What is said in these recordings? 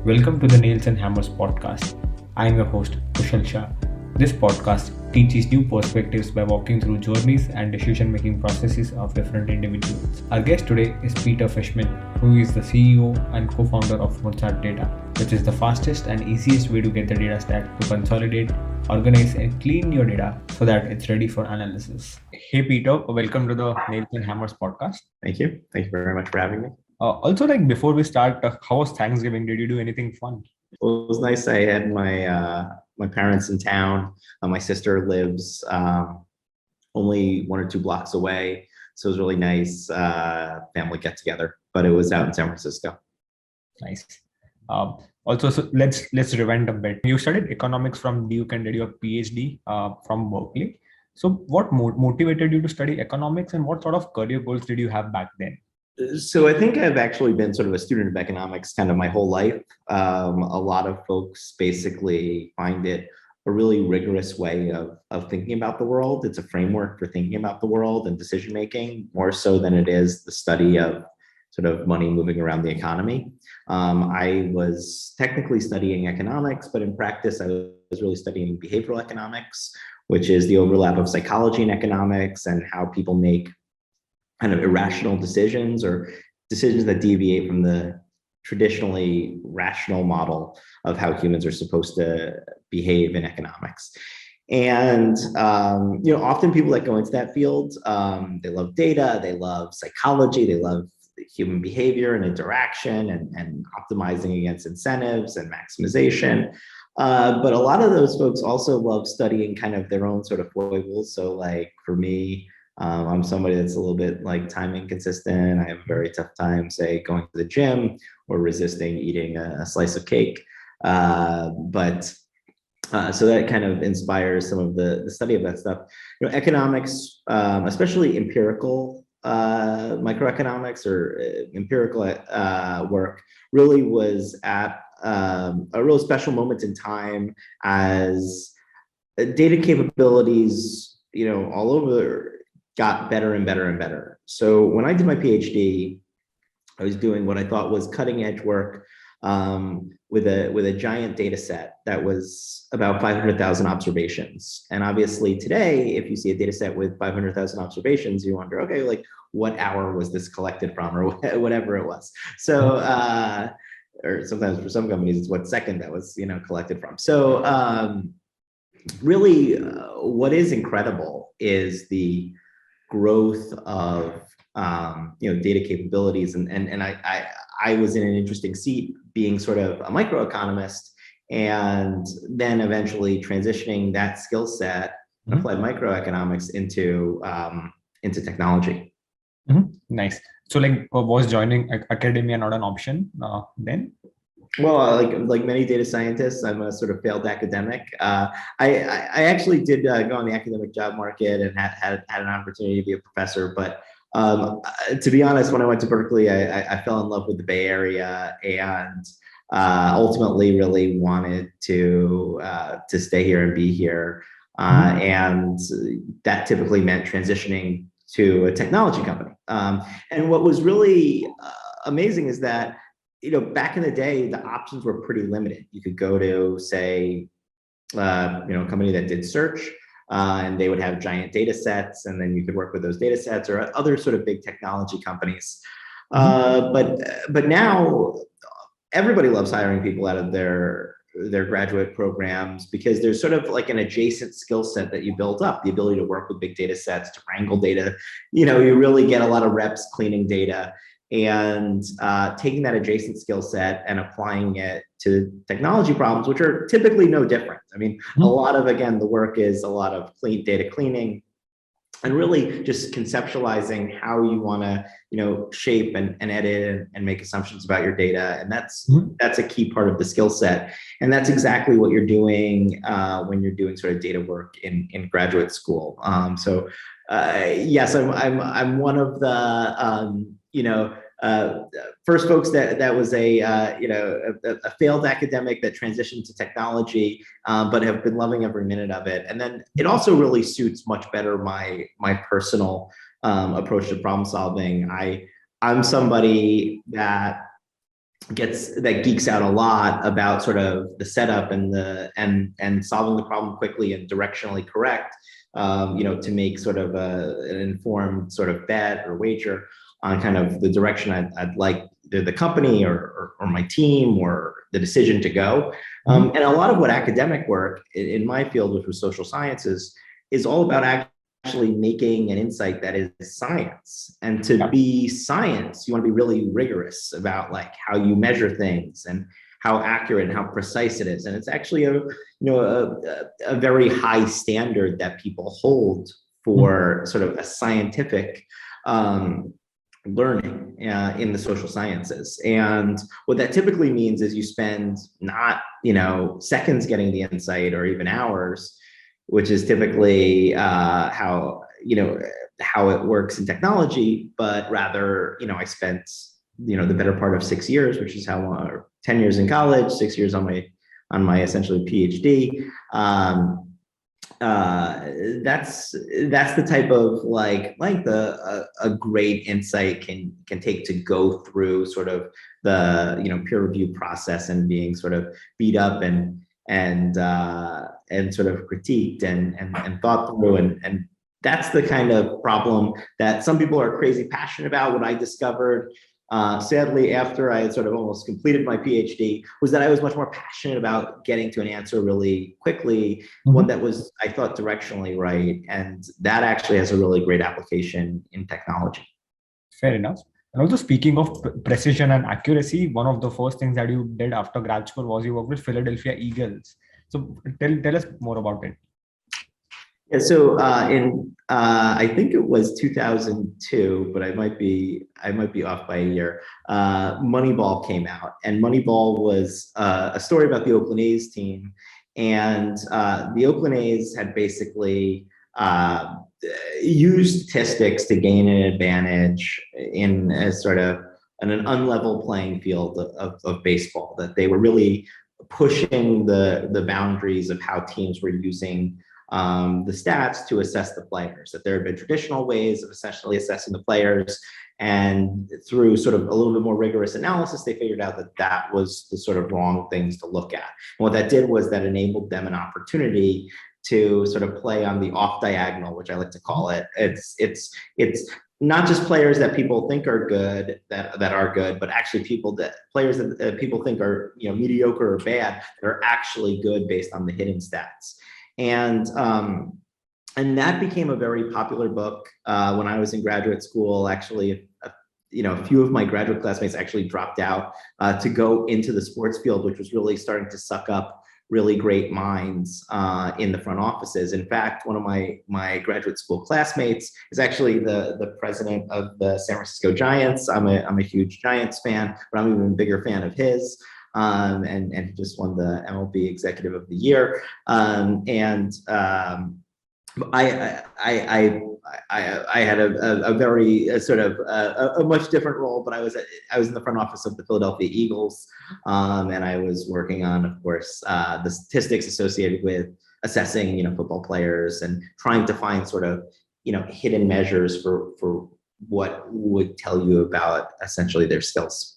Welcome to the Nails and Hammers podcast. I am your host, Kushal Shah. This podcast teaches new perspectives by walking through journeys and decision making processes of different individuals. Our guest today is Peter Fishman, who is the CEO and co founder of Mozart Data, which is the fastest and easiest way to get the data stack to consolidate, organize, and clean your data so that it's ready for analysis. Hey, Peter, welcome to the Nails and Hammers podcast. Thank you. Thank you very much for having me. Also, before we start, how was Thanksgiving? Did you do anything fun? Well, it was nice. I had my parents in town. My sister lives only 1 or 2 blocks away, so it was really nice family get together. But it was out in San Francisco. Nice. Also, so let's rewind a bit. You studied economics from Duke and did your PhD from Berkeley. So, what motivated you to study economics, and what sort of career goals did you have back then? So I think I've actually been sort of a student of economics kind of my whole life. A lot of folks basically find it a really rigorous way of thinking about the world. It's a framework for thinking about the world and decision making, more so than it is the study of sort of money moving around the economy. I was technically studying economics, but in practice, I was really studying behavioral economics, which is the overlap of psychology and economics and how people make kind of irrational decisions or decisions that deviate from the traditionally rational model of how humans are supposed to behave in economics. And often people that go into that field, they love data, they love psychology, they love human behavior and interaction and optimizing against incentives and maximization. But a lot of those folks also love studying kind of their own sort of foibles. So like for me, I'm somebody that's a little bit like time inconsistent. I have a very tough time, say, going to the gym or resisting eating a slice of cake. So that kind of inspires some of the study of that stuff. Economics, especially empirical microeconomics or empirical work, really was at a real special moment in time as data capabilities, all over got better and better and better. So when I did my PhD, I was doing what I thought was cutting edge work with a giant data set that was about 500,000 observations. And obviously today, if you see a data set with 500,000 observations, you wonder, okay, like what hour was this collected from or whatever it was. So, or sometimes for some companies, it's what second that was, collected from. So really what is incredible is the growth of data capabilities, and I was in an interesting seat being sort of a microeconomist, and then eventually transitioning that skill set, applied microeconomics into technology. Nice. So was joining academia not an option then? Well, like many data scientists, I'm a sort of failed academic. I actually did go on the academic job market and had an opportunity to be a professor. But to be honest, when I went to Berkeley, I fell in love with the Bay Area and ultimately really wanted to stay here and be here. And that typically meant transitioning to a technology company. And what was really amazing is that back in the day, the options were pretty limited. You could go to, say, a company that did search, and they would have giant data sets, and then you could work with those data sets, or other sort of big technology companies. But now everybody loves hiring people out of their graduate programs because there's sort of like an adjacent skill set that you build up, the ability to work with big data sets, to wrangle data. You really get a lot of reps cleaning data. And taking that adjacent skill set and applying it to technology problems, which are typically no different. I mean, a lot of, again, the work is a lot of data cleaning and really just conceptualizing how you want to, shape and edit and make assumptions about your data. And that's a key part of the skill set. And that's exactly what you're doing when you're doing sort of data work in graduate school. Yes, I'm one of the, first folks that was a failed academic that transitioned to technology, but have been loving every minute of it. And then it also really suits much better my personal approach to problem solving. I'm somebody that geeks out a lot about sort of the setup and solving the problem quickly and directionally correct, to make sort of an informed sort of bet or wager on kind of the direction I'd like the company or my team or the decision to go. And a lot of what academic work in my field, which was social sciences, is all about actually making an insight that is science. And to be science, you want to be really rigorous about like how you measure things and how accurate and how precise it is. And it's actually a very high standard that people hold for sort of a scientific learning in the social sciences. And what that typically means is you spend not, seconds getting the insight or even hours, which is typically how it works in technology, but rather, I spent, the better part of 6 years, which is how long, or 10 years in college, 6 years on my essentially PhD. That's the type of length a great insight can take to go through sort of the peer review process and being sort of beat up and sort of critiqued and thought through, and that's the kind of problem that some people are crazy passionate about. What I discovered, sadly, after I had sort of almost completed my PhD, was that I was much more passionate about getting to an answer really quickly, one that was, I thought, directionally right, and that actually has a really great application in technology. Fair enough. And also, speaking of precision and accuracy, one of the first things that you did after grad school was you worked with Philadelphia Eagles. So tell us more about it. Yeah, so I think it was 2002, but I might be off by a year. Moneyball came out, and Moneyball was a story about the Oakland A's team, and the Oakland A's had basically used statistics to gain an advantage in as sort of an unlevel playing field of baseball. That they were really pushing the boundaries of how teams were using the stats to assess the players, that there have been traditional ways of essentially assessing the players, and through sort of a little bit more rigorous analysis, they figured out that that was the sort of wrong things to look at. And what that did was that enabled them an opportunity to sort of play on the off diagonal, which I like to call it. It's not just players that people think are good that are good, but actually players that people think are mediocre or bad that are actually good based on the hidden stats. And that became a very popular book when I was in graduate school. Actually, a few of my graduate classmates actually dropped out to go into the sports field, which was really starting to suck up really great minds in the front offices. In fact, one of my graduate school classmates is actually the president of the San Francisco Giants. I'm a huge Giants fan, but I'm even a bigger fan of his. And he just won the MLB Executive of the Year. I had a very sort of a much different role, but I was in the front office of the Philadelphia Eagles, and I was working on, of course, the statistics associated with assessing football players and trying to find sort of hidden measures for what would tell you about essentially their skills.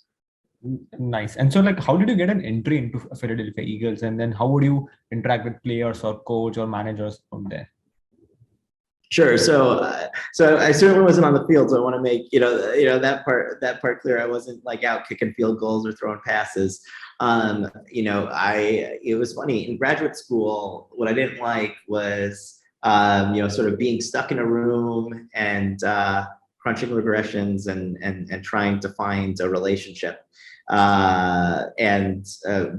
Nice. And so, how did you get an entry into Philadelphia Eagles, and then how would you interact with players or coach or managers from there? Sure. So I certainly wasn't on the field, so I want to make that part clear. I wasn't out kicking field goals or throwing passes. It was funny in graduate school. What I didn't like was sort of being stuck in a room and crunching regressions and trying to find a relationship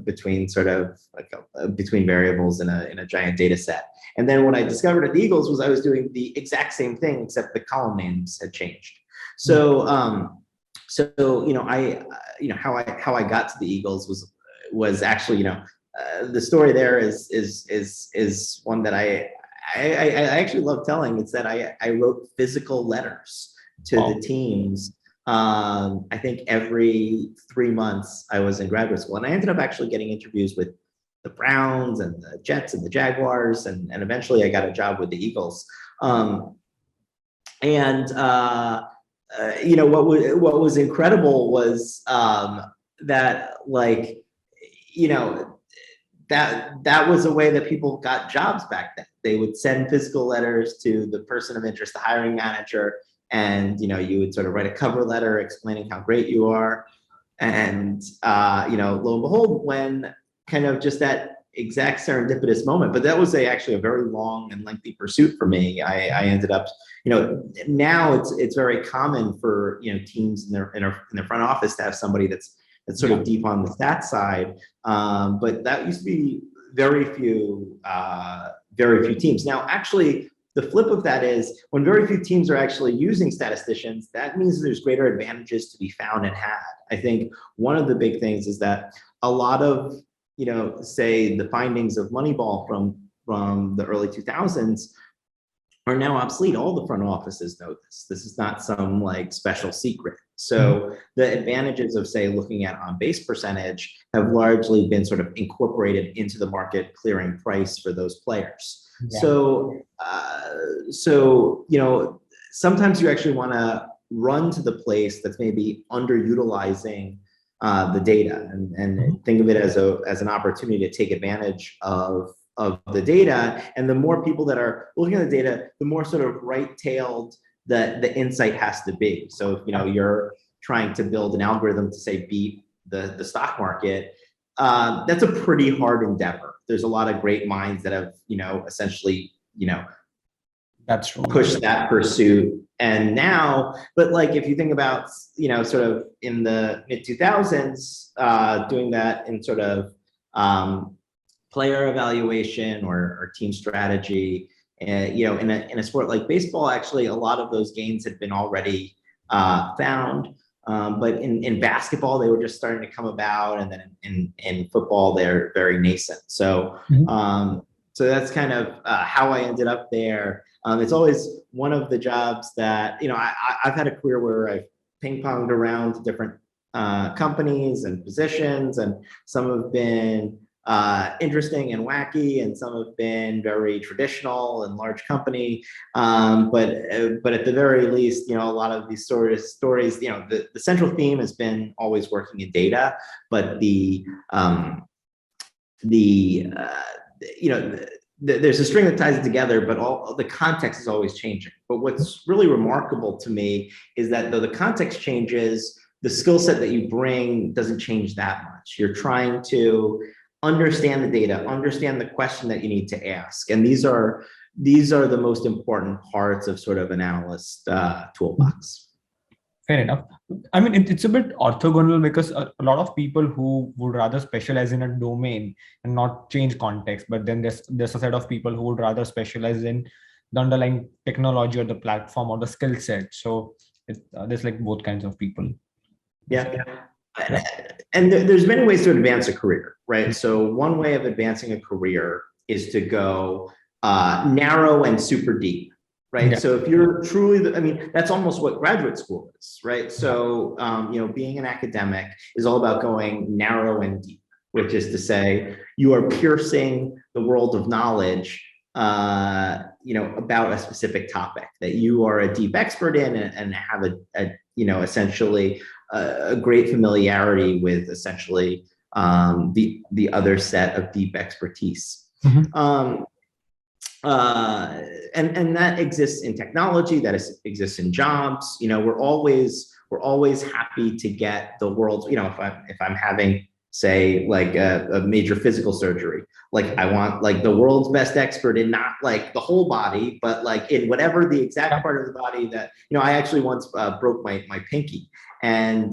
between sort of between variables in a giant data set. And then what I discovered at the Eagles was I was doing the exact same thing, except the column names had changed. So how I got to the Eagles was actually the story there is one that I actually love telling. It's that I wrote physical letters to the teams. I think every 3 months I was in graduate school, and I ended up actually getting interviews with the Browns and the Jets and the Jaguars, and eventually I got a job with the Eagles. What was incredible was that like, you know, that was a way that people got jobs back then. They would send physical letters to the person of interest, the hiring manager, and you would sort of write a cover letter explaining how great you are. And lo and behold, when kind of just that exact serendipitous moment, but that was actually a very long and lengthy pursuit for me. I ended up, now it's very common for teams in their front office to have somebody that's sort of deep on the stats side, but that used to be very few teams. Now, actually, the flip of that is when very few teams are actually using statisticians, that means there's greater advantages to be found and had. I think one of the big things is that a lot of, say the findings of Moneyball from the early 2000s are now obsolete. All the front offices know this. This is not some like special secret. So the advantages of, say, looking at on-base percentage have largely been sort of incorporated into the market clearing price for those players. Yeah. So sometimes you actually want to run to the place that's maybe underutilizing the data and think of it as an opportunity to take advantage of the data. And the more people that are looking at the data, the more sort of right-tailed the insight has to be. So if you're trying to build an algorithm to, say, beat the stock market, that's a pretty hard endeavor. There's a lot of great minds that have essentially that's true. Pushed that pursuit. And now, but like if you think about sort of in the mid 2000s, doing that in sort of player evaluation or team strategy, and in a sport like baseball, actually a lot of those gains had been already found. But in basketball, they were just starting to come about, and then in football, they're very nascent. So so that's kind of how I ended up there. It's always one of the jobs that I've had a career where I've ping-ponged around to different companies and positions, and some have been interesting and wacky, and some have been very traditional and large company. But at the very least, a lot of these stories, the central theme has been always working in data, but there's a string that ties it together, but all the context is always changing. But what's really remarkable to me is that though the context changes, the skill set that you bring doesn't change that much. You're trying to understand the data, understand the question that you need to ask. And these are the most important parts of sort of an analyst toolbox. Fair enough. I mean, it's a bit orthogonal because a lot of people who would rather specialize in a domain and not change context, but then there's a set of people who would rather specialize in the underlying technology or the platform or the skill set. So there's like both kinds of people. Yeah. And there's many ways to advance a career, right? So one way of advancing a career is to go narrow and super deep. Right. Yeah. So if you're truly, that's almost what graduate school is, right? So, being an academic is all about going narrow and deep, which is to say you are piercing the world of knowledge, about a specific topic that you are a deep expert in and have essentially a great familiarity with essentially the other set of deep expertise. Mm-hmm. And that exists in technology, exists in jobs. We're always happy to get the world's, if I'm having, say, like a major physical surgery, like I want like the world's best expert in not like the whole body, but like in whatever the exact part of the body that, I actually once broke my pinky, and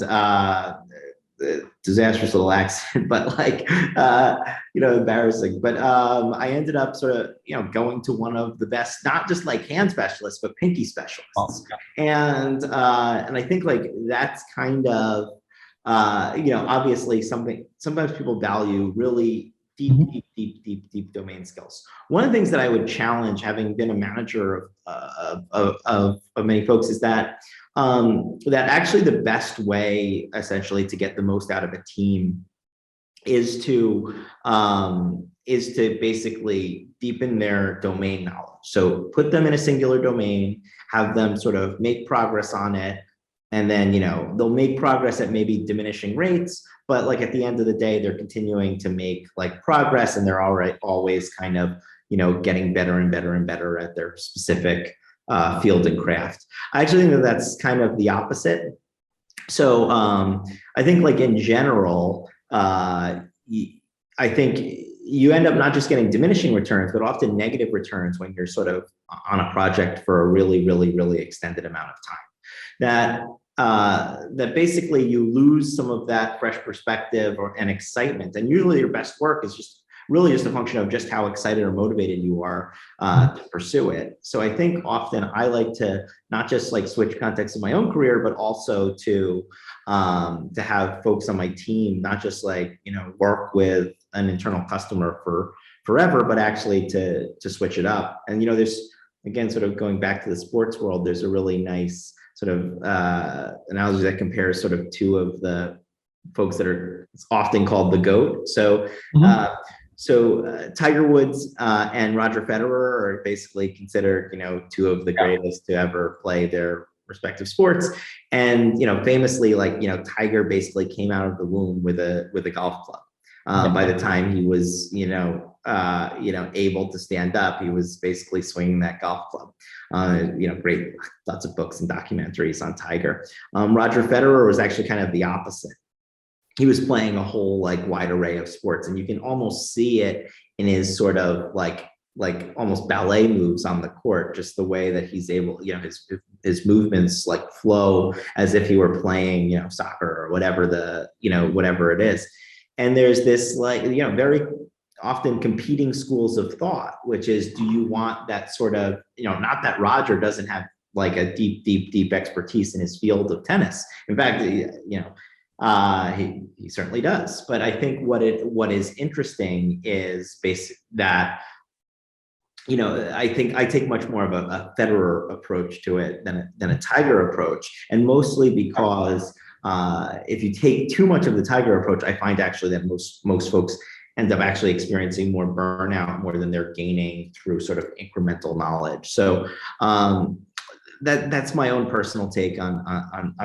disastrous little accident, but like, embarrassing. But I ended up sort of, going to one of the best, not just like hand specialists, but pinky specialists. Oh, okay. And I think like that's kind of, obviously sometimes people value really deep domain skills. One of the things that I would challenge, having been a manager of many folks, is that that actually the best way essentially to get the most out of a team is to basically deepen their domain knowledge. So put them in a singular domain, have them sort of make progress on it, and then they'll make progress at maybe diminishing rates, but like at the end of the day they're continuing to make like progress, and they're always kind of getting better and better and better at their specific field and craft. I actually think that that's kind of the opposite. So I think like in general, I think you end up not just getting diminishing returns, but often negative returns when you're sort of on a project for a really, really, really extended amount of time. That basically you lose some of that fresh perspective and excitement. And usually your best work is just really just a function of just how excited or motivated you are to pursue it. So I think often I like to not just like switch contexts in my own career, but also to have folks on my team, not just like, work with an internal customer for forever, but actually to switch it up. And, there's, again, sort of going back to the sports world, there's a really nice sort of analogy that compares sort of two of the folks that are often called the GOAT. So, Tiger Woods and Roger Federer are basically considered, two of the greatest to ever play their respective sports. And, famously, like, Tiger basically came out of the womb with a golf club. By the time he was, able to stand up, he was basically swinging that golf club. Great, lots of books and documentaries on Tiger. Roger Federer was actually kind of the opposite. He was playing a whole like wide array of sports, and you can almost see it in his sort of like almost ballet moves on the court, just the way that he's able, his movements like flow as if he were playing, soccer or whatever whatever it is. And there's this like, very often competing schools of thought, which is, do you want that sort of, not that Roger doesn't have like a deep expertise in his field of tennis. In fact, he certainly does. But I think what is interesting is that, I think I take much more of a Federer approach to it than a Tiger approach, and mostly because if you take too much of the Tiger approach, I find actually that most folks end up actually experiencing more burnout more than they're gaining through sort of incremental knowledge. So that's my own personal take on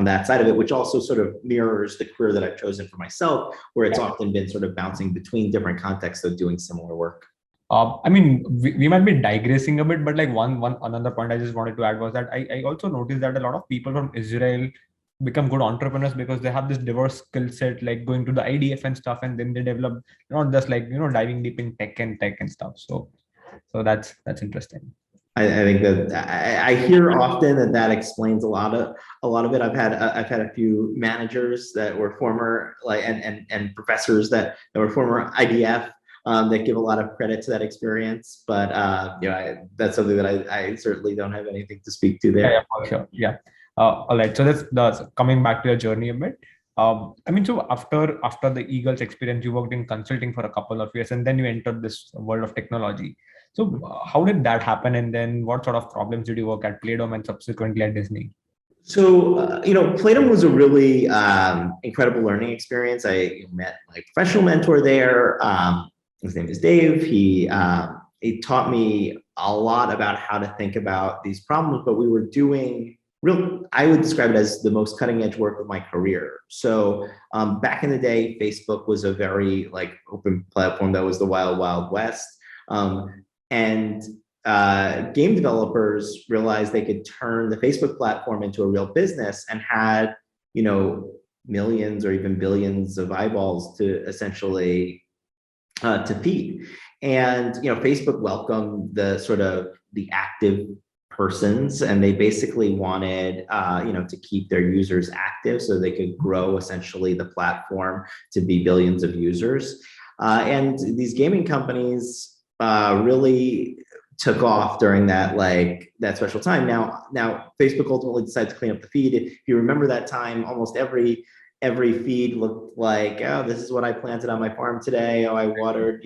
that side of it, which also sort of mirrors the career that I've chosen for myself, where it's often been sort of bouncing between different contexts of doing similar work. I mean, we might be digressing a bit, but like one another point I just wanted to add was that I also noticed that a lot of people from Israel become good entrepreneurs because they have this diverse skill set, like going to the IDF and stuff, and then they develop not just like diving deep in tech and stuff. So that's interesting. I think that I hear often that explains a lot of it. I've had a few managers that were former and professors that were former IDF that give a lot of credit to that experience. But that's something that I certainly don't have anything to speak to there. Yeah, for sure. Yeah. All right. So that's coming back to your journey a bit. I mean, so after the Eagles experience, you worked in consulting for a couple of years, and then you entered this world of technology. So how did that happen? And then what sort of problems did you work at Playdom and subsequently at Disney? So, Playdom was a really incredible learning experience. I met my professional mentor there. His name is Dave. He taught me a lot about how to think about these problems, but we were doing I would describe it as the most cutting edge work of my career. So back in the day, Facebook was a very like open platform that was the wild, wild west. And game developers realized they could turn the Facebook platform into a real business and had, millions or even billions of eyeballs to essentially to feed. And, Facebook welcomed the sort of the active persons, and they basically wanted, to keep their users active so they could grow essentially the platform to be billions of users. And these gaming companies really took off during that special time. Now Facebook ultimately decided to clean up the feed. If you remember that time, almost every feed looked like, oh, this is what I planted on my farm today. Oh, I watered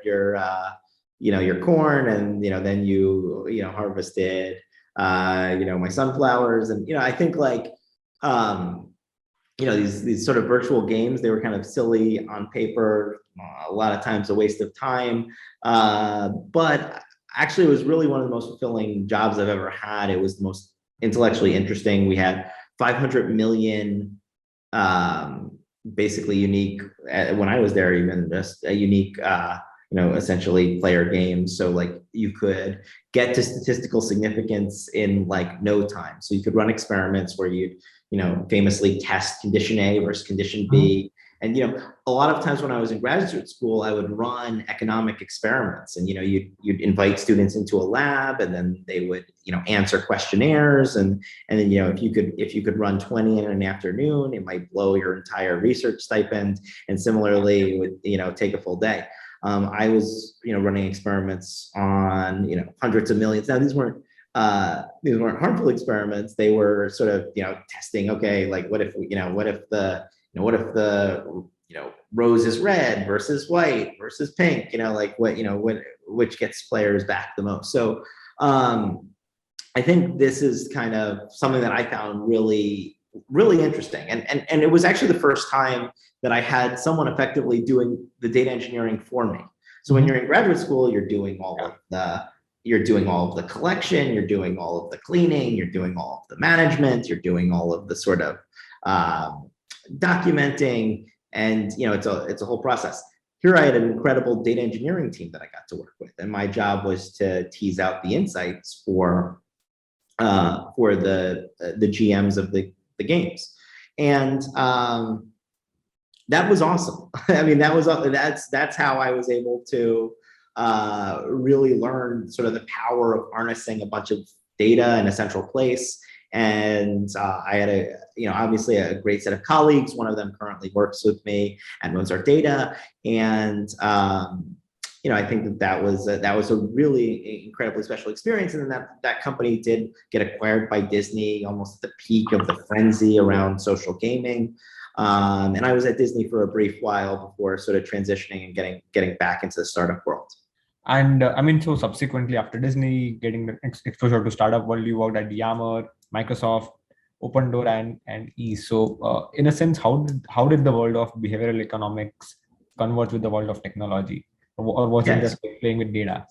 your corn, and then you harvested my sunflowers. And I think these sort of virtual games, they were kind of silly on paper, a lot of times a waste of time, but actually it was really one of the most fulfilling jobs I've ever had. It was the most intellectually interesting. We had 500 million basically unique, when I was there, even just a unique, essentially player games. So like you could get to statistical significance in like no time. So you could run experiments where you'd, famously test condition A versus condition B. And, a lot of times when I was in graduate school, I would run economic experiments and, you'd invite students into a lab and then they would, answer questionnaires. And then, if you could run 20 in an afternoon, it might blow your entire research stipend. And similarly, it would, take a full day. I was, running experiments on, hundreds of millions. Now, these weren't harmful experiments. They were sort of, testing, okay, like what if the rose is red versus white versus pink, which gets players back the most. So I think this is kind of something that I found really, really interesting. And it was actually the first time that I had someone effectively doing the data engineering for me. So when you're in graduate school, you're doing all of the collection, you're doing all of the cleaning, you're doing all of the management, you're doing all of the sort of documenting, and it's a whole process. Here I had an incredible data engineering team that I got to work with, and my job was to tease out the insights for the GMs of the games, and that was awesome. I mean, that's how I was able to really learn sort of the power of harnessing a bunch of data in a central place. And I had obviously a great set of colleagues. One of them currently works with me at Mozart Data. And, I think that was a really incredibly special experience. And then that company did get acquired by Disney almost at the peak of the frenzy around social gaming. And I was at Disney for a brief while before sort of transitioning and getting back into the startup world. And so subsequently after Disney, getting the exposure to startup world, you worked at Yammer, Microsoft, Open Door, and Ease. So in a sense, how did the world of behavioral economics converge with the world of technology, or was it just playing with data?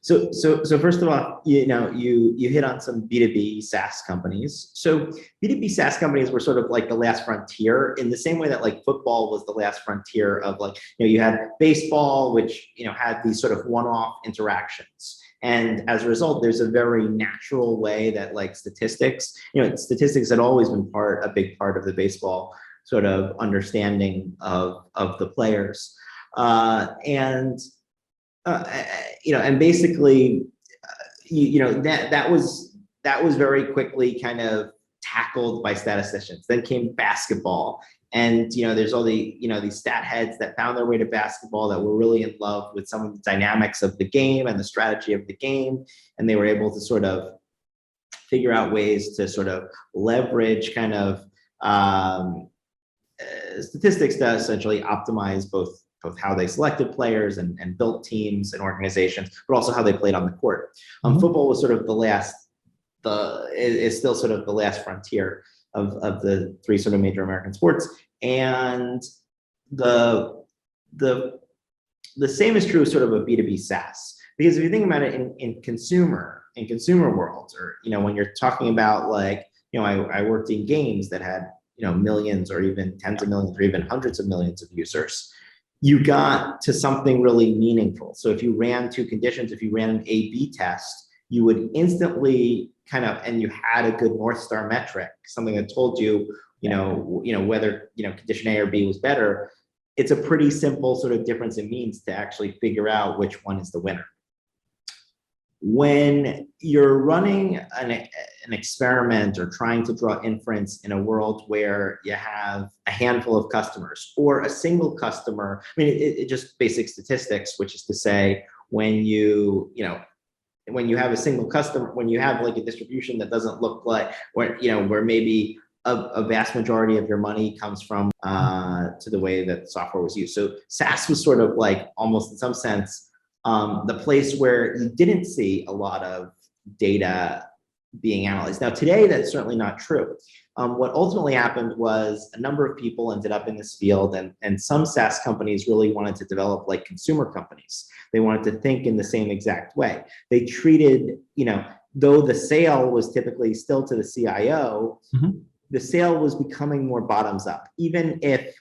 So first of all, you hit on some B2B SaaS companies. So B2B SaaS companies were sort of like the last frontier, in the same way that like football was the last frontier of like, you had baseball, which, had these sort of one-off interactions. And as a result, there's a very natural way that like statistics had always been a big part of the baseball sort of understanding of the players. And basically, that was very quickly kind of tackled by statisticians. Then came basketball, and there's all these stat heads that found their way to basketball that were really in love with some of the dynamics of the game and the strategy of the game, and they were able to sort of figure out ways to sort of leverage kind of statistics to essentially optimize both how they selected players and built teams and organizations, but also how they played on the court. Football was sort of is still sort of the last frontier of the three sort of major American sports. And the same is true sort of B2B SaaS, because if you think about it in consumer worlds, or, when you're talking about like, I worked in games that had, millions or even tens of millions or even hundreds of millions of users. You got to something really meaningful. So if you ran two conditions, if you ran an A/B test, you would instantly and you had a good North Star metric, something that told you, whether, condition A or B was better. It's a pretty simple sort of difference in means to actually figure out which one is the winner. When you're running an experiment or trying to draw inference in a world where you have a handful of customers or a single customer, it just basic statistics, which is to say, when you have a single customer, when you have like a distribution that doesn't look like, where maybe a vast majority of your money comes from to the way that software was used. So SaaS was sort of like, almost in some sense, the place where you didn't see a lot of data being analyzed. Now, today, that's certainly not true. What ultimately happened was a number of people ended up in this field, and some SaaS companies really wanted to develop like consumer companies. They wanted to think in the same exact way. They treated, though the sale was typically still to the CIO, the sale was becoming more bottoms up, even if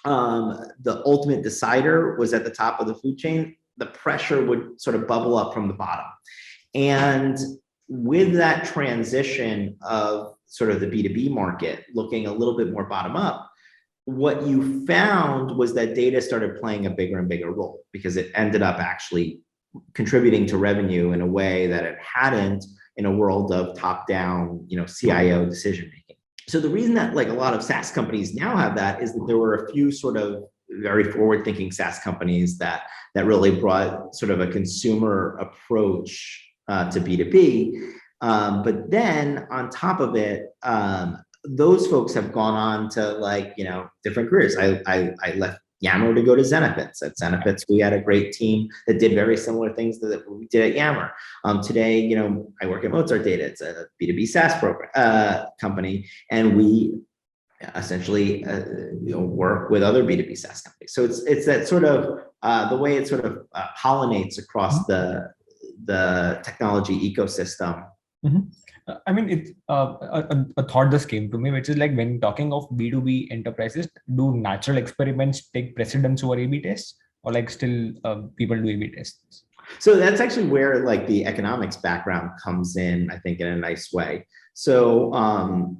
the ultimate decider was at the top of the food chain, the pressure would sort of bubble up from the bottom. And with that transition of sort of the B2B market looking a little bit more bottom up, what you found was that data started playing a bigger and bigger role because it ended up actually contributing to revenue in a way that it hadn't in a world of top-down, CIO decision making. So the reason that like a lot of SaaS companies now have that is that there were a few sort of very forward-thinking SaaS companies that really brought sort of a consumer approach to B2B. But then on top of it, those folks have gone on to different careers. I left Yammer to go to Zenefits. At Zenefits, we had a great team that did very similar things that we did at Yammer. Today, I work at Mozart Data. It's a B2B SaaS program company, and we essentially work with other B2B SaaS companies. So it's that sort of the way it sort of pollinates across the technology ecosystem. Mm-hmm. I mean, it's a thought just came to me, which is like when talking of B2B enterprises, do natural experiments take precedence over A/B tests, or like still people do A/B tests? So that's actually where like the economics background comes in, I think, in a nice way. So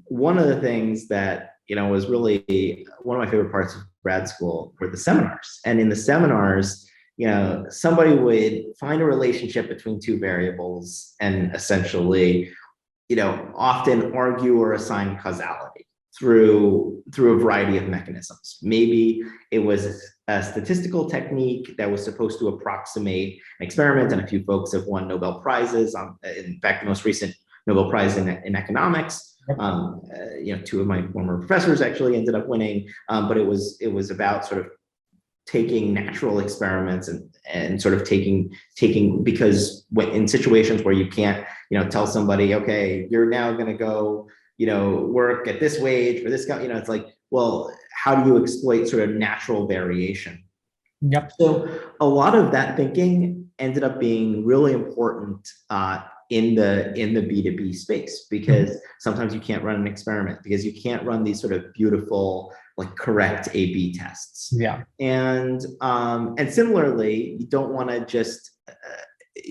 one of the things that was really one of my favorite parts of grad school were the seminars, and in the seminars, somebody would find a relationship between two variables and essentially, often argue or assign causality through a variety of mechanisms. Maybe it was a statistical technique that was supposed to approximate an experiment, and a few folks have won Nobel Prizes. In fact, the most recent Nobel Prize in economics, two of my former professors actually ended up winning, but it was about sort of taking natural experiments and sort of taking because in situations where you can't tell somebody, okay, you're now going to go work at this wage for this guy, it's like, well, how do you exploit sort of natural variation? Yep. So a lot of that thinking ended up being really important in the B2B space, because sometimes you can't run an experiment because you can't run these sort of beautiful, like correct A/B tests. Yeah. And similarly, you don't want to just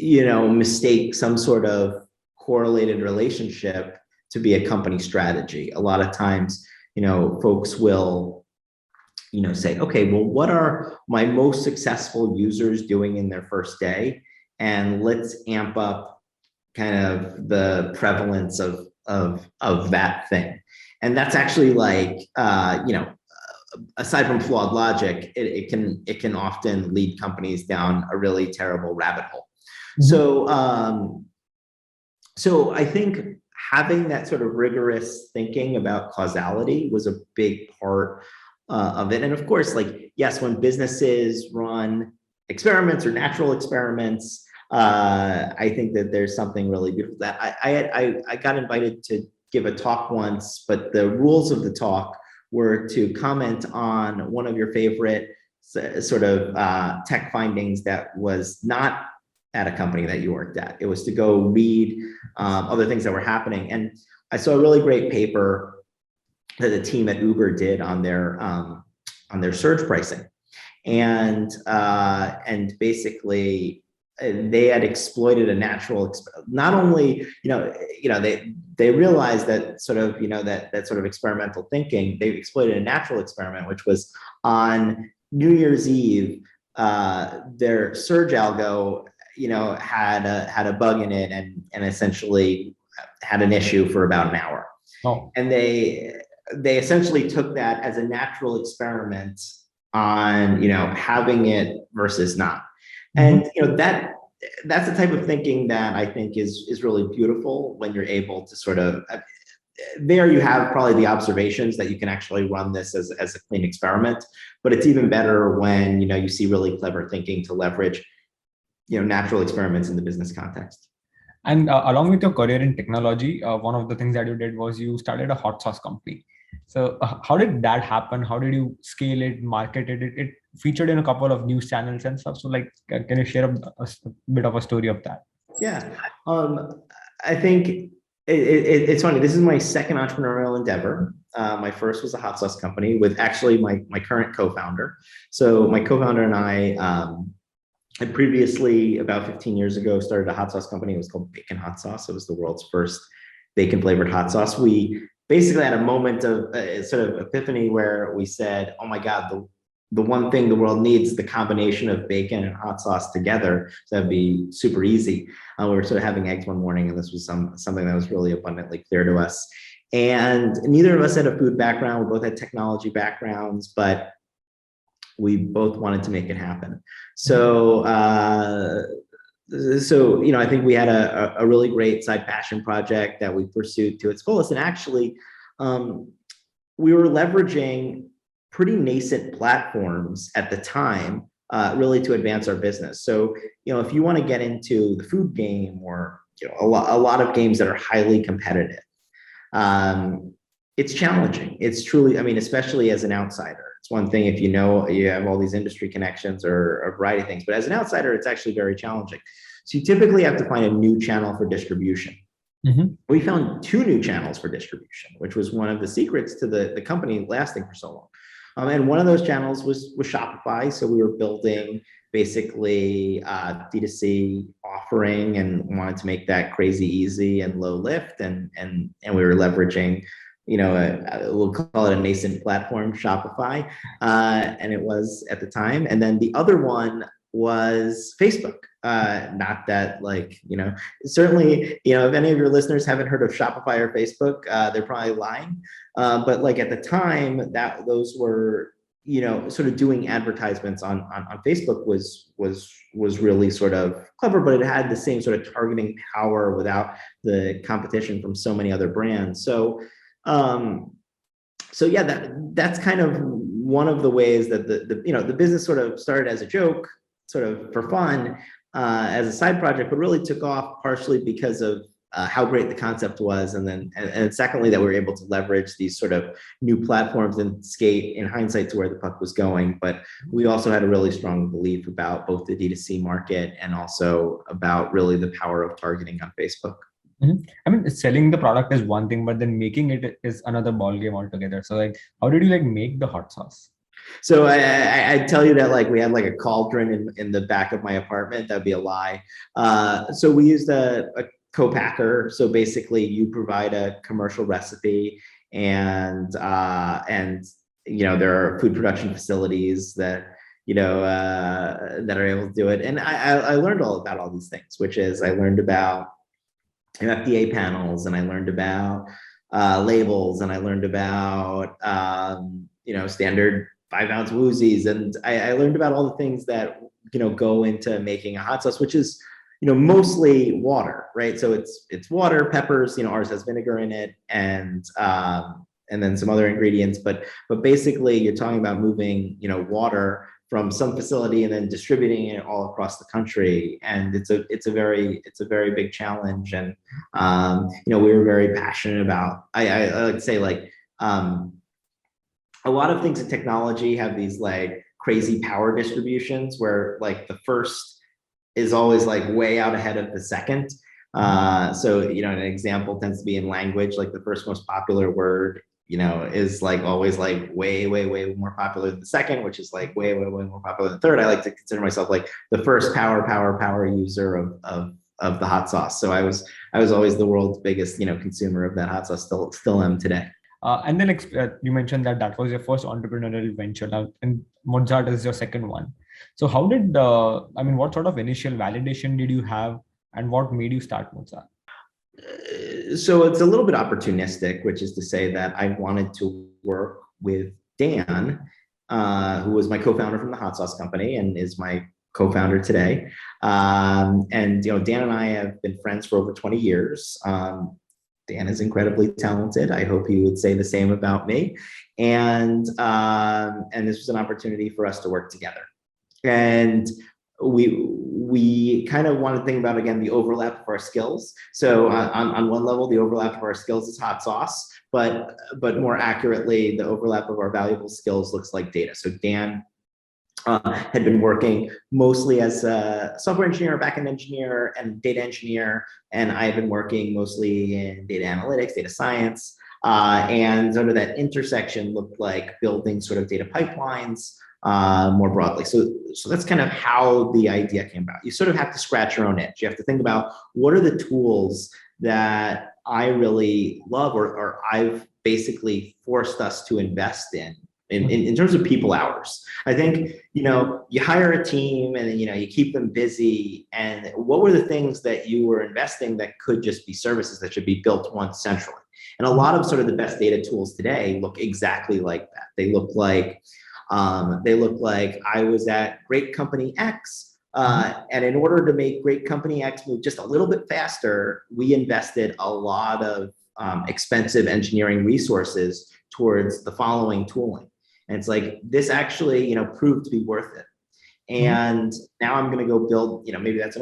mistake some sort of correlated relationship to be a company strategy. A lot of times, folks will say, okay, well, what are my most successful users doing in their first day, and let's amp up kind of the prevalence of that thing. And that's actually like aside from flawed logic, it can often lead companies down a really terrible rabbit hole. Mm-hmm. So I think having that sort of rigorous thinking about causality was a big part of it. And of course, like, yes, when businesses run experiments or natural experiments, I think that there's something really beautiful. That I got invited to give a talk once, but the rules of the talk were to comment on one of your favorite sort of tech findings that was not at a company that you worked at. It was to go read other things that were happening. And I saw a really great paper that the team at Uber did on their surge pricing. And basically they had exploited a natural, not only, they realized that sort of, that sort of experimental thinking, they exploited a natural experiment, which was on New Year's Eve, their surge algo, had a bug in it and essentially had an issue for about an hour. Oh. And they essentially took that as a natural experiment on, having it versus not. And that's the type of thinking that I think is really beautiful when you're able to sort of, there you have probably the observations that you can actually run this as a clean experiment, but it's even better when, you see really clever thinking to leverage, natural experiments in the business context. And along with your career in technology, one of the things that you did was you started a hot sauce company. So how did that happen? How did you scale it, market it? It featured in a couple of news channels and stuff. So like, can you share a bit of a story of that? Yeah, I think It's funny. This is my second entrepreneurial endeavor. My first was a hot sauce company with actually my current co-founder. So my co-founder and I previously, about 15 years ago, started a hot sauce company. It was called Bacon Hot Sauce. It was the world's first bacon flavored hot sauce. We basically had a moment of sort of epiphany where we said, "Oh my God, the one thing the world needs is the combination of bacon and hot sauce together. So that'd be super easy." We were sort of having eggs one morning, and this was something that was really abundantly clear to us. And neither of us had a food background. We both had technology backgrounds, but we both wanted to make it happen. So, I think we had a really great side passion project that we pursued to its fullest. And actually, we were leveraging pretty nascent platforms at the time, really to advance our business. So, if you want to get into the food game or a lot of games that are highly competitive, it's challenging. It's truly, especially as an outsider. It's one thing if you have all these industry connections or a variety of things, but as an outsider, it's actually very challenging. So you typically have to find a new channel for distribution. Mm-hmm. We found 2 new channels for distribution, which was one of the secrets to the company lasting for so long. And one of those channels was Shopify. So we were building basically D2C offering and wanted to make that crazy easy and low lift. And we were leveraging, we'll call it a nascent platform, Shopify. And it was at the time. And then the other one was Facebook. Not that certainly, if any of your listeners haven't heard of Shopify or Facebook, they're probably lying. But at the time that those were, sort of doing advertisements on Facebook was really sort of clever, but it had the same sort of targeting power without the competition from so many other brands. So yeah, that's kind of one of the ways that the business sort of started as a joke, sort of for fun, as a side project, but really took off partially because of how great the concept was, and secondly that we were able to leverage these sort of new platforms and skate in hindsight to where the puck was going. But we also had a really strong belief about both the D2C market and also about really the power of targeting on Facebook. Mm-hmm. Selling the product is one thing, but then making it is another ball game altogether. So how did you make the hot sauce? So I tell you that we had a cauldron in the back of my apartment. That'd be a lie. So we used a co-packer. So basically you provide a commercial recipe and there are food production facilities that that are able to do it. And I learned all about all these things, which is I learned about FDA panels, and I learned about labels, and I learned about standard 5-ounce woozies, and I learned about all the things that go into making a hot sauce, which is mostly water, right? So it's water, peppers, ours has vinegar in it, and then some other ingredients, but basically you're talking about moving water from some facility and then distributing it all across the country, and it's a very big challenge. And we were very passionate about. I like to say a lot of things in technology have these crazy power distributions where the first is always way out ahead of the second. So an example tends to be in language, the first most popular word is always way more popular than the second, which is way more popular than the third. I like to consider myself the first power user of the hot sauce. So I was always the world's biggest consumer of that hot sauce, still am today. And then you mentioned that was your first entrepreneurial venture now, and Mozart is your second one. So how did what sort of initial validation did you have, and what made you start Mozart? So it's a little bit opportunistic, which is to say that I wanted to work with Dan, who was my co-founder from the hot sauce company and is my co-founder today. And Dan and I have been friends for over 20 years. Dan is incredibly talented. I hope he would say the same about me. And this was an opportunity for us to work together. And we kind of want to think about, again, the overlap of our skills. So on one level, the overlap of our skills is hot sauce, but more accurately, the overlap of our valuable skills looks like data. So Dan had been working mostly as a software engineer, backend engineer, and data engineer. And I had been working mostly in data analytics, data science. And sort of that intersection looked like building sort of data pipelines more broadly. So that's kind of how the idea came about. You sort of have to scratch your own itch. You have to think about what are the tools that I really love or I've basically forced us to invest in terms of people hours. I think, you hire a team and, you keep them busy. And what were the things that you were investing that could just be services that should be built once centrally? And a lot of sort of the best data tools today look exactly like that. They look like I was at great company X. And in order to make great company X move just a little bit faster, we invested a lot of expensive engineering resources towards the following tooling. And it's like, this actually, proved to be worth it. And now I'm going to go build, maybe that's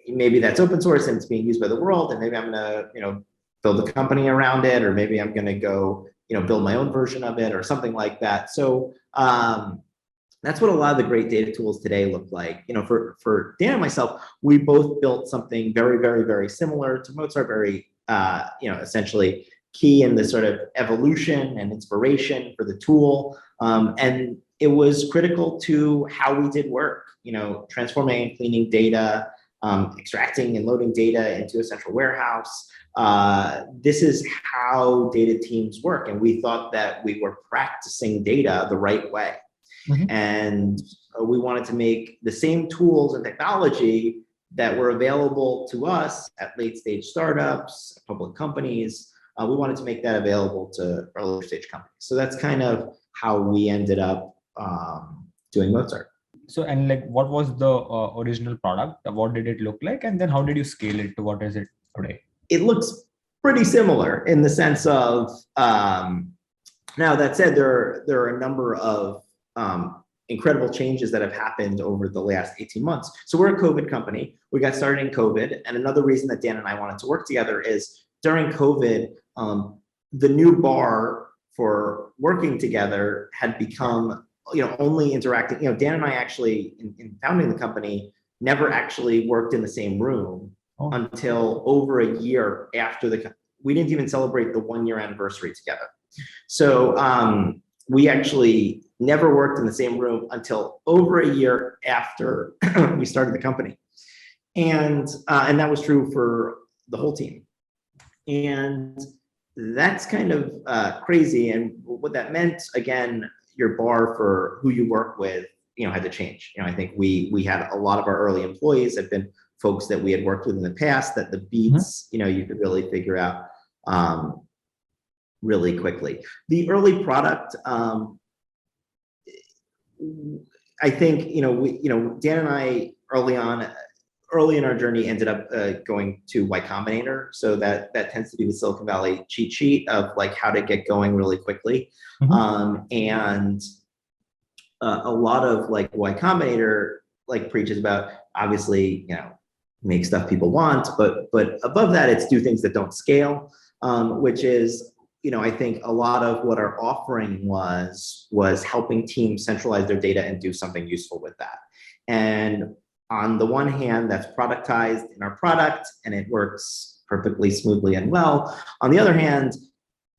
maybe that's open source and it's being used by the world. And maybe I'm going to, build a company around it, or maybe I'm going to go, build my own version of it or something like that. So that's what a lot of the great data tools today look like. For Dan and myself, we both built something very, very, very similar to Mozart, very, essentially key in the sort of evolution and inspiration for the tool. And it was critical to how we did work, transforming and cleaning data, extracting and loading data into a central warehouse. This is how data teams work. And we thought that we were practicing data the right way. And we wanted to make the same tools and technology that were available to us at late stage startups, public companies. We wanted to make that available to earlier stage companies. So that's kind of how we ended up doing Mozart. So, and like, what was the original product? What did it look like? And then how did you scale it to what is it today? It looks pretty similar in the sense of, now that said, there are a number of incredible changes that have happened over the last 18 months. So we're a COVID company. We got started in COVID. And another reason that Dan and I wanted to work together is during COVID, the new bar for working together had become, only interacting. Dan and I actually, in founding the company, never actually worked in the same room until over a year after we didn't even celebrate the 1-year anniversary together. So we actually never worked in the same room until over a year after we started the company. And that was true for the whole team. And that's kind of crazy. And what that meant, again, your bar for who you work with, had to change. I think we had a lot of our early employees have been folks that we had worked with in the past, that the beats, you could really figure out really quickly. The early product, I think, Dan and I early in our journey ended up going to Y Combinator. So that tends to be the Silicon Valley cheat sheet of like how to get going really quickly. And a lot of like Y Combinator like preaches about, obviously, make stuff people want, but above that, it's do things that don't scale, which is, I think a lot of what our offering was helping teams centralize their data and do something useful with that. And on the one hand, that's productized in our product and it works perfectly smoothly and well. On the other hand,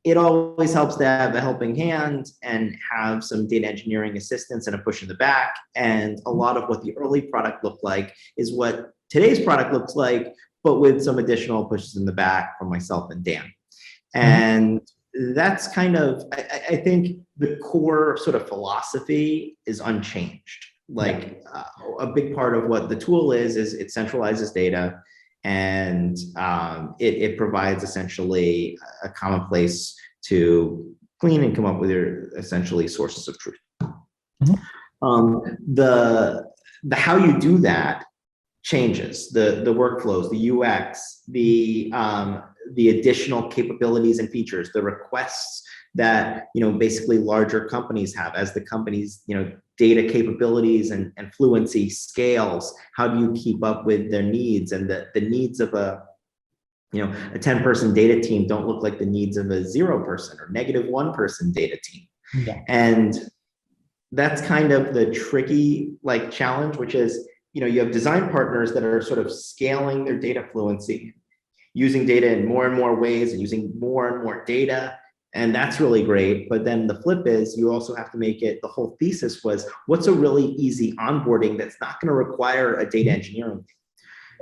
it always helps to have a helping hand and have some data engineering assistance and a push in the back. And a lot of what the early product looked like is what today's product looks like, but with some additional pushes in the back from myself and Dan. And that's kind of, I think the core sort of philosophy is unchanged. Like a big part of what the tool is it centralizes data and it provides essentially a common place to clean and come up with your essentially sources of truth. The how you do that changes, the workflows, the UX, the additional capabilities and features, the requests that basically larger companies have as the companies data capabilities and fluency scales. How do you keep up with their needs? And the needs of a 10-person data team don't look like the needs of a 0-person or -1-person data team. And that's kind of the tricky like challenge, which is, you have design partners that are sort of scaling their data fluency, using data in more and more ways and using more and more data. And that's really great. But then the flip is you also have to make it, the whole thesis was what's a really easy onboarding that's not going to require a data engineering.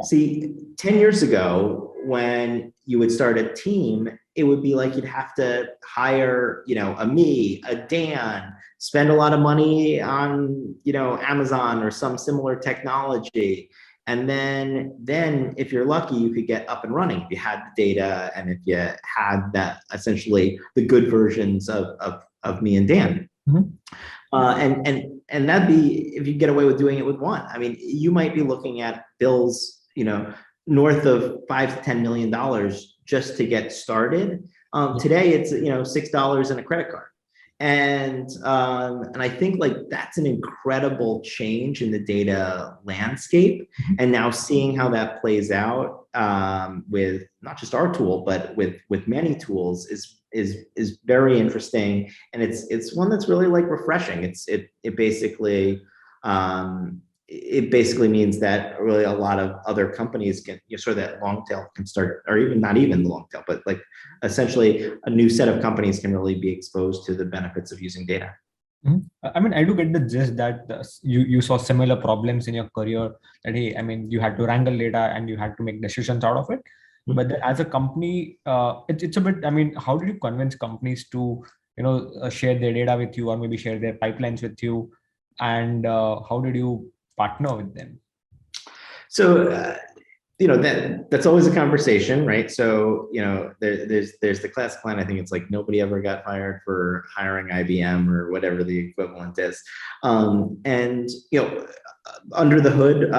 See, 10 years ago, when you would start a team, it would be like you'd have to hire, a me, a Dan, spend a lot of money on, Amazon or some similar technology. And then if you're lucky, you could get up and running if you had the data and if you had that essentially the good versions of me and Dan. Mm-hmm. And that'd be if you get away with doing it with one. I mean, you might be looking at bills, north of $5 to $10 million just to get started. Today, it's $6 in a credit card. And I think like that's an incredible change in the data landscape. And now seeing how that plays out with not just our tool, but with many tools is very interesting. And it's one that's really like refreshing. It basically means that really a lot of other companies can, sort of that long tail can start, or even not even the long tail, but like essentially a new set of companies can really be exposed to the benefits of using data. Mm-hmm. I mean, I do get the gist that you saw similar problems in your career that, hey, I mean, you had to wrangle data and you had to make decisions out of it. Mm-hmm. But as a company, it's a bit, I mean, how did you convince companies to, share their data with you or maybe share their pipelines with you? And how did you partner with them? So, that's always a conversation, right? So, there's the classic line. I think it's like nobody ever got fired for hiring IBM or whatever the equivalent is. And, under the hood,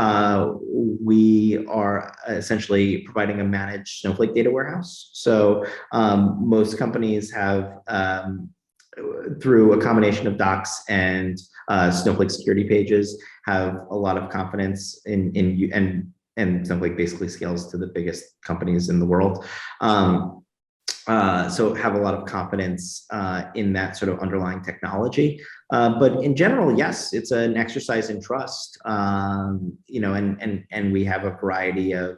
we are essentially providing a managed Snowflake data warehouse. So most companies have, through a combination of docs and Snowflake security pages, have a lot of confidence in Snowflake basically scales to the biggest companies in the world. So have a lot of confidence in that sort of underlying technology. But in general, yes, it's an exercise in trust. And we have a variety of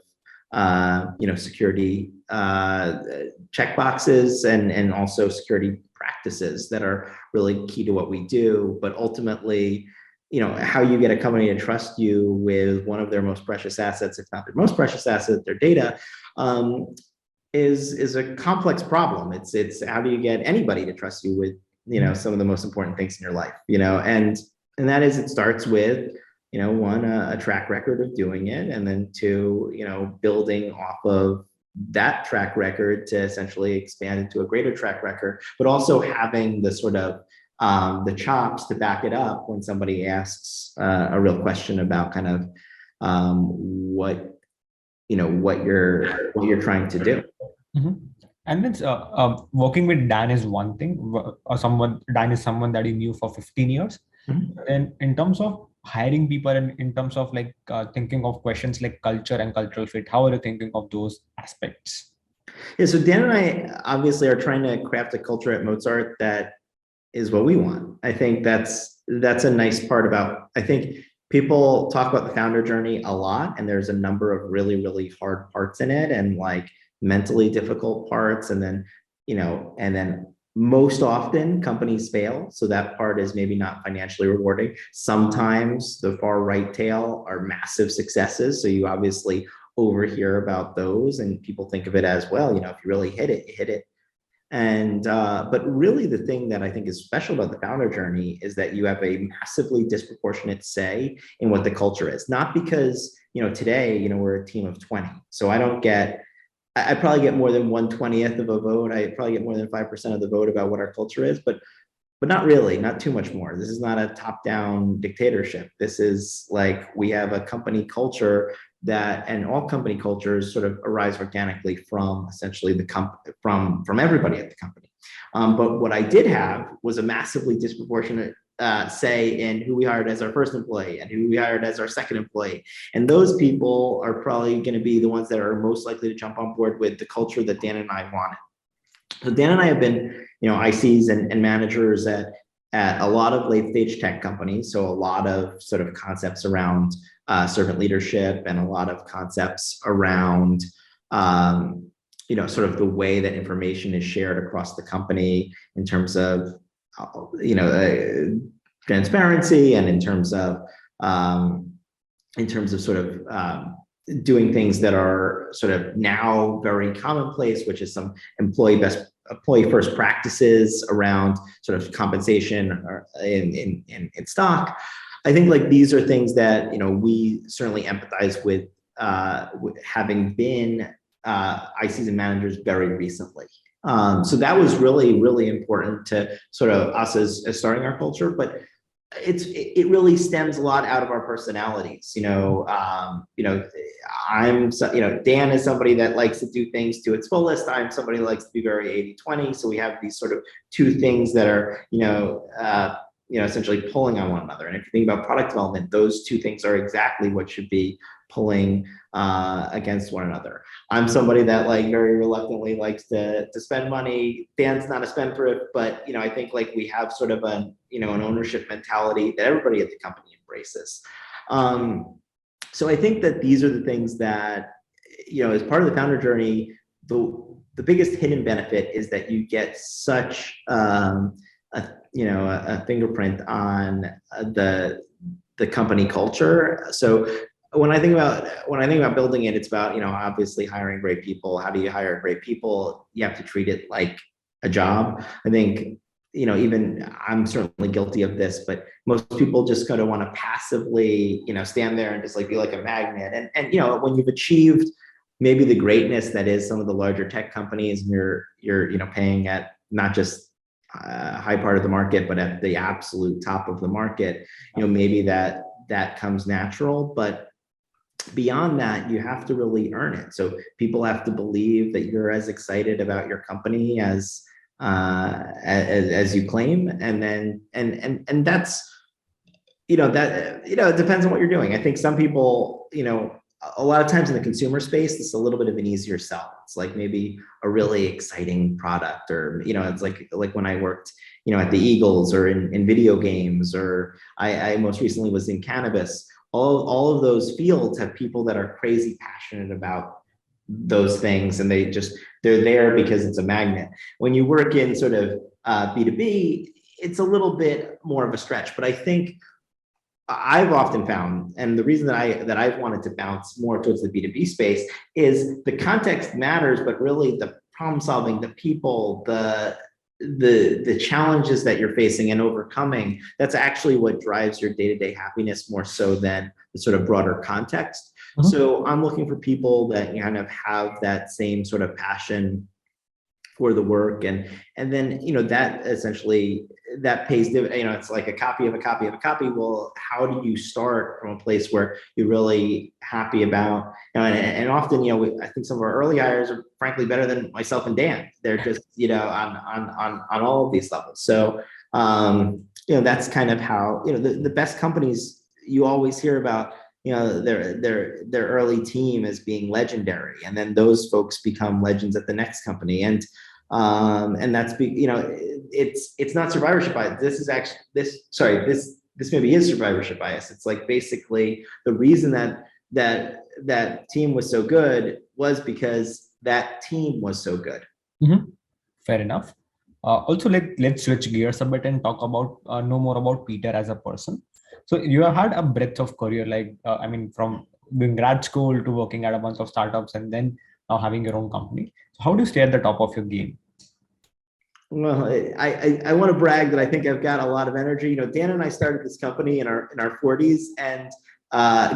security checkboxes and also security practices that are really key to what we do. But ultimately, how you get a company to trust you with one of their most precious assets, if not their most precious asset, their data, is a complex problem. It's how do you get anybody to trust you with, some of the most important things in your life, and that is, it starts with, one, a track record of doing it, and then two, building off of that track record to essentially expand into a greater track record, but also having the sort of the chops to back it up when somebody asks a real question about kind of what you're trying to do. Mm-hmm. And then working with Dan is one thing, or Dan is someone that you knew for 15 years. Mm-hmm. And in terms of hiring people and in terms of like thinking of questions like culture and cultural fit, how are you thinking of those aspects? Yeah, so Dan and I obviously are trying to craft a culture at Mozart that is what we want. I think that's a nice part about, I think people talk about the founder journey a lot, and there's a number of really, really hard parts in it, and like mentally difficult parts. And then, and then most often companies fail. So that part is maybe not financially rewarding. Sometimes the far right tail are massive successes. So you obviously overhear about those and people think of it as, well, if you really hit it, you hit it. And but really the thing that I think is special about the founder journey is that you have a massively disproportionate say in what the culture is. Not because, today, we're a team of 20. So I probably get more than 1/20th of a vote. I probably get more than 5% of the vote about what our culture is, but not really, not too much more. This is not a top-down dictatorship. This is like, we have a company culture and all company cultures sort of arise organically from essentially from everybody at the company. But what I did have was a massively disproportionate say in who we hired as our first employee and who we hired as our second employee. And those people are probably going to be the ones that are most likely to jump on board with the culture that Dan and I wanted. So Dan and I have been, ICs and managers at at a lot of late stage tech companies. So a lot of sort of concepts around servant leadership and a lot of concepts around, sort of the way that information is shared across the company in terms of, transparency and in terms of sort of doing things that are sort of now very commonplace, which is some employee first practices around sort of compensation or in stock. I think like these are things that we certainly empathize with having been ICs and managers very recently. So that was really, really important to sort of us as starting our culture, but it really stems a lot out of our personalities. Dan is somebody that likes to do things to its fullest. I'm somebody who likes to be very 80-20. So we have these sort of two things that are, essentially pulling on one another. And if you think about product development, those two things are exactly what should be pulling against one another. I'm somebody that like very reluctantly likes to spend money. Dan's not a spendthrift, but I think like we have sort of an ownership mentality that everybody at the company embraces. So I think that these are the things that, as part of the founder journey, the biggest hidden benefit is that you get such a fingerprint on the company culture. So when I think about building it, it's about, obviously hiring great people. How do you hire great people? You have to treat it like a job. I think, even I'm certainly guilty of this, but most people just kind of want to passively, stand there and just like be like a magnet. And when you've achieved maybe the greatness that is some of the larger tech companies, and you're paying at not just high part of the market, but at the absolute top of the market, maybe that comes natural, but beyond that, you have to really earn it. So people have to believe that you're as excited about your company as you claim, and then and that's it depends on what you're doing. I think some people, a lot of times in the consumer space, it's a little bit of an easier sell. It's like maybe a really exciting product, or it's like when I worked at the Eagles, or in video games, or I most recently was in cannabis. All of those fields have people that are crazy passionate about those things, and they're there because it's a magnet. When you work in sort of B2B, it's a little bit more of a stretch. But I think I've often found, and the reason that I've wanted to bounce more towards the B2B space is the context matters, but really the problem solving, the people, the challenges that you're facing and overcoming, that's actually what drives your day-to-day happiness more so than the sort of broader context. Mm-hmm. So I'm looking for people that kind of have that same sort of passion for the work, and then that essentially that pays dividends. It's like a copy of a copy of a copy. Well, how do you start from a place where you're really happy about, and often I think some of our early hires are frankly better than myself and Dan. They're just on all of these levels. So that's kind of how the best companies, you always hear about their early team as being legendary, and then those folks become legends at the next company, and that's it's not survivorship bias. This is actually this maybe is survivorship bias. It's like basically the reason that team was so good was because that team was so good. Mm-hmm. Fair enough. Also, let's switch gears a bit and talk about know more about Peter as a person. So you have had a breadth of career, from doing grad school to working at a bunch of startups, and then now having your own company. So how do you stay at the top of your game? Well, I want to brag that I think I've got a lot of energy. Dan and I started this company in our 40s, and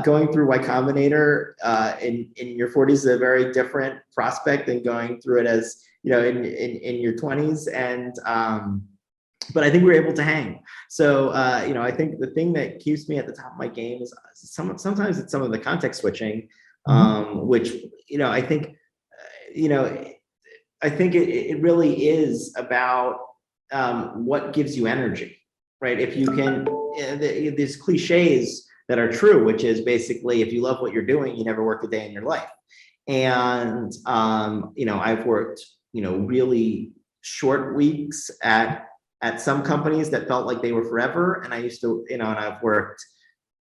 going through Y Combinator in your 40s is a very different prospect than going through it as in your 20s, and but I think we're able to hang. So I think the thing that keeps me at the top of my game is sometimes it's some of the context switching, which I think it really is about what gives you energy, right? If you can, these cliches that are true, which is basically if you love what you're doing, you never work a day in your life. And I've worked really short weeks at at some companies that felt like they were forever. And I used to, and I've worked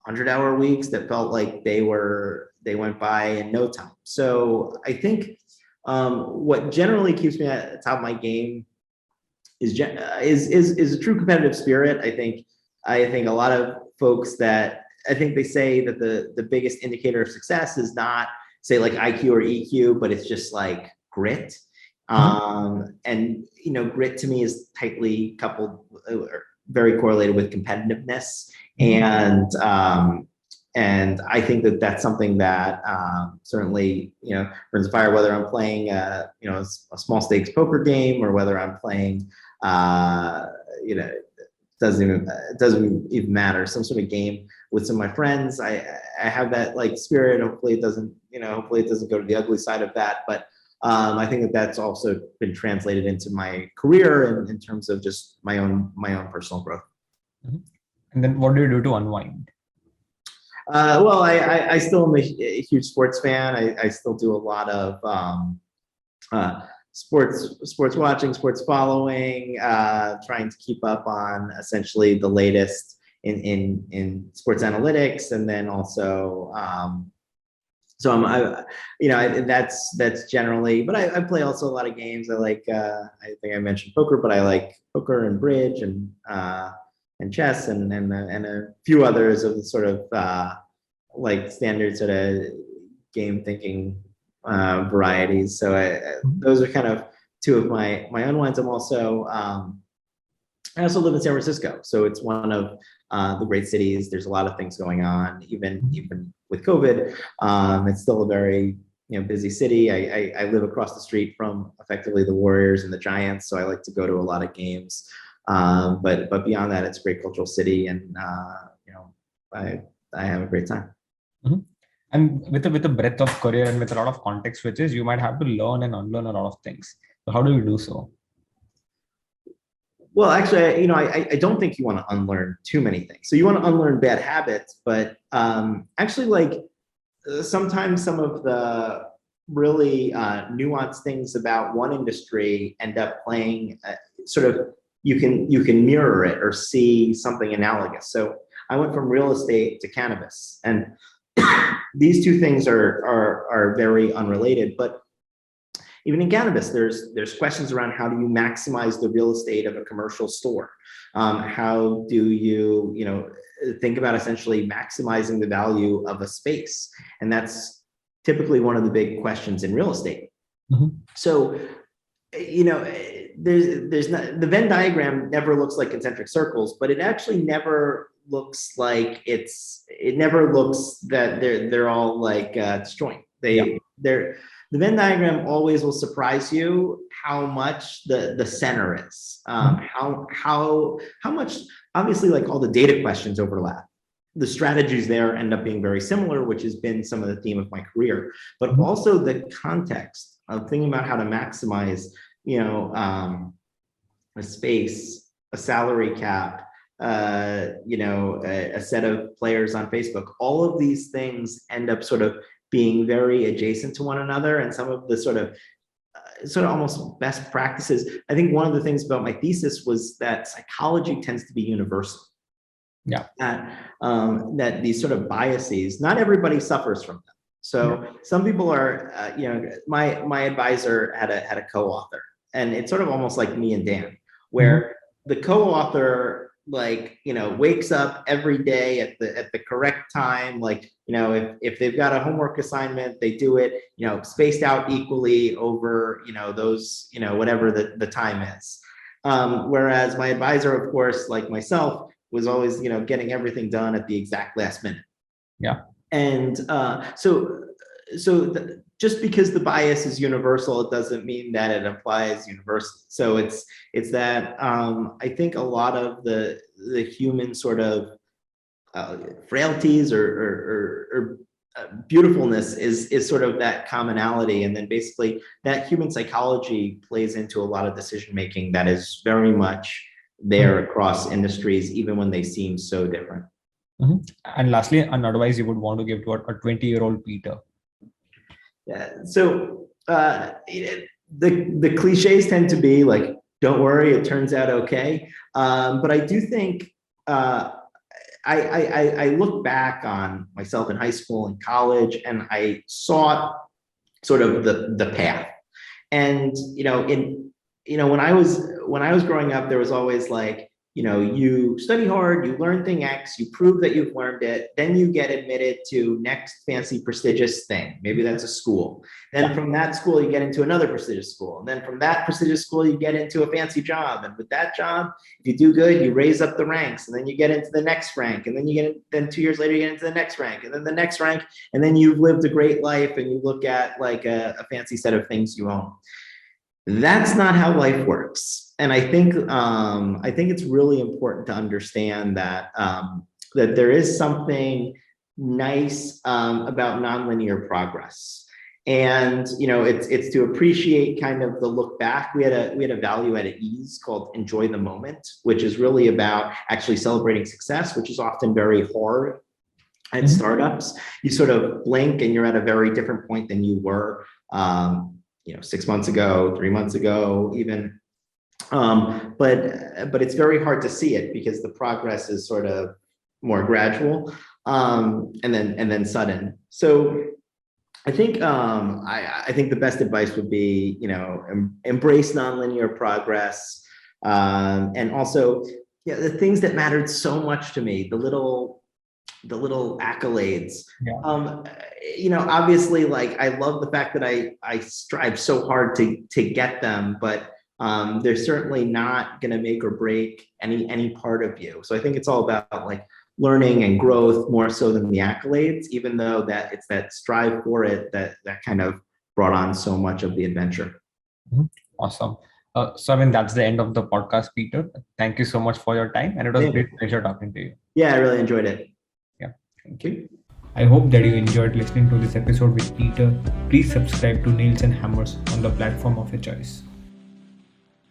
100-hour weeks that felt like they went by in no time. So I think what generally keeps me at the top of my game is a true competitive spirit. I think a lot of folks that I think they say that the biggest indicator of success is not say like IQ or EQ, but it's just like grit. And grit to me is tightly coupled, or very correlated with competitiveness. And I think that that's something that certainly burns fire. Whether I'm playing a small stakes poker game, or whether I'm playing it doesn't even matter, some sort of game with some of my friends. I have that like spirit. Hopefully it doesn't go to the ugly side of that. But I think that that's also been translated into my career in terms of just my own personal growth. And then what do you do to unwind? Well, I still am a huge sports fan. I still do a lot of sports watching, sports following, trying to keep up on essentially the latest in sports analytics, and then also that's generally. But I play also a lot of games. I like I think I mentioned poker, but I like poker and bridge and chess and a few others of the sort of like standard sort of game thinking varieties. So those are kind of two of my unwinds. I also live in San Francisco, so it's one of the great cities. There's a lot of things going on, even with COVID. It's still a very busy city. I live across the street from effectively the Warriors and the Giants, so I like to go to a lot of games. But beyond that, it's a great cultural city, and I have a great time. And with a breadth of career and with a lot of context switches, you might have to learn and unlearn a lot of things. So how do you do so? Well, actually, I don't think you want to unlearn too many things. So you want to unlearn bad habits, but actually, like sometimes some of the really nuanced things about one industry end up playing sort of you can mirror it or see something analogous. So I went from real estate to cannabis, and these two things are very unrelated. But even in cannabis, there's questions around how do you maximize the real estate of a commercial store? How do you think about essentially maximizing the value of a space? And that's typically one of the big questions in real estate. So there's not, the Venn diagram never looks like concentric circles, but it actually never looks like it never looks that they're all like disjoint. The Venn diagram always will surprise you how much the center is, how much, obviously, like all the data questions overlap. The strategies there end up being very similar, which has been some of the theme of my career, but also the context of thinking about how to maximize, a space, a salary cap, a set of players on Facebook. All of these things end up sort of being very adjacent to one another, and some of the sort of almost best practices. I think one of the things about my thesis was that psychology tends to be universal. Yeah. That these sort of biases, not everybody suffers from them. So some people are, my advisor had a co-author, and it's sort of almost like me and Dan, where the co-author wakes up every day at the correct time. If they've got a homework assignment, they do it, spaced out equally over, those, whatever the time is. Whereas my advisor, of course, like myself, was always, getting everything done at the exact last minute. Yeah. And just because the bias is universal, it doesn't mean that it applies universally. So it's that I think a lot of the human sort of frailties or beautifulness is sort of that commonality, and then basically that human psychology plays into a lot of decision making that is very much there across industries, even when they seem so different. And lastly, an advice you would want to give to a 20-year-old Peter? Yeah. So the cliches tend to be like, don't worry, it turns out okay. But I do think I look back on myself in high school and college, and I saw sort of the path. And when I was growing up, there was always like, you study hard, you learn thing X, you prove that you've learned it, then you get admitted to next fancy prestigious thing. Maybe that's a school. Then from that school, you get into another prestigious school. And then from that prestigious school, you get into a fancy job. And with that job, if you do good, you raise up the ranks, and then you get into the next rank. And then then 2 years later, you get into the next rank, and then the next rank. And then you've lived a great life, and you look at like a fancy set of things you own. That's not how life works. And I think it's really important to understand that that there is something nice about nonlinear progress. And it's to appreciate kind of the look back. We had a value at ease called enjoy the moment, which is really about actually celebrating success, which is often very hard at startups. You sort of blink and you're at a very different point than you were 6 months ago, 3 months ago, even. But it's very hard to see it because the progress is sort of more gradual and then sudden. So I think I think the best advice would be embrace nonlinear progress, and also the things that mattered so much to me, the little accolades. Obviously, like, I love the fact that I strive so hard to get them, but they're certainly not going to make or break any part of you. So I think it's all about like learning and growth more so than the accolades, even though that it's that strive for it that kind of brought on so much of the adventure. Awesome. So that's the end of the podcast, Peter. Thank you so much for your time, and it was a great pleasure talking to you. Yeah, I really enjoyed it. Thank you. I hope that you enjoyed listening to this episode with Peter. Please subscribe to Nails and Hammers on the platform of your choice.